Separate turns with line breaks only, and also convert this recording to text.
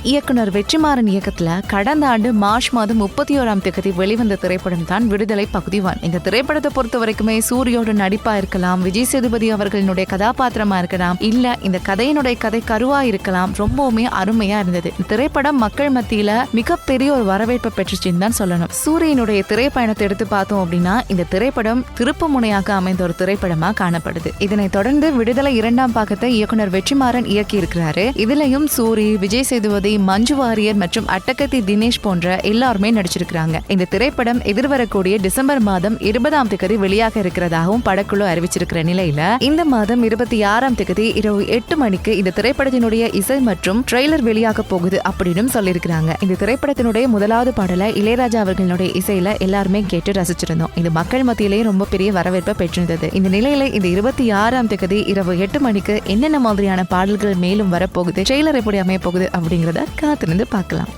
இயக்குனர் வெற்றிமாறன் இயக்கத்துல கடந்த ஆண்டு மார்ச் மாதம் 31ஆம் தேதி வெளிவந்த திரைப்படம் தான் விடுதலை பகுதி 1. இந்த திரைப்படத்தை பொறுத்த வரைக்குமே சூரியோட நடிப்பா இருக்கலாம், விஜய் சேதுபதி அவர்களுடைய கதாபாத்திரமா இருக்கலாம், இல்ல இந்த கதையினுடைய கதை கருவா இருக்கலாம், ரொம்பவுமே அருமையா இருந்தது. திரைப்படம் மக்கள் மத்தியில மிகப்பெரிய ஒரு வரவேற்பை பெற்றுச்சுன்னு தான் சொல்லணும். சூரியனுடைய திரைப்பயணத்தை எடுத்து பார்த்தோம் அப்படின்னா இந்த திரைப்படம் திருப்பு முனையாக அமைந்த ஒரு திரைப்படமா காணப்படுது. இதனை தொடர்ந்து விடுதலை 2ஆம் பாகத்தை இயக்குனர் வெற்றிமாறன் இயக்கி இருக்கிறாரு. இதுலயும் சூரி, விஜய் சேதுபதி, மஞ்சு வாரியர் மற்றும் அட்டகத்தி தினேஷ் போன்ற எல்லாருமே நடிச்சிருக்காங்க. இந்த திரைப்படம் எதிர்வரக்கூடிய டிசம்பர் மாதம் 20ஆம் தேதி வெளியாக இருக்கிறதாகவும் படக்குழு அறிவிச்சிருக்கிற நிலையில இந்த மாதம் 26ஆம் தேதி இரவு 8 மணிக்கு இந்த திரைப்படத்தினுடைய இசை மற்றும் ட்ரெய்லர் வெளியாக போகுது அப்படின்னு சொல்லியிருக்கிறாங்க. இந்த திரைப்படத்தினுடைய முதலாவது பாடலை இளையராஜா அவர்களுடைய இசையில எல்லாருமே கேட்டு ரசிச்சிருந்தோம். இது மக்கள் மத்தியிலேயே ரொம்ப பெரிய வரவேற்பை பெற்றிருந்தது. இந்த நிலையில இந்த 26ஆம் தேதி இரவு 8 மணிக்கு என்னென்ன மாதிரியான பாடல்கள் மேலும் வரப்போகுது, ட்ரெய்லர் எப்படி அமைய போகுது அப்படிங்கறத காத்திருந்து பார்க்கலாம்.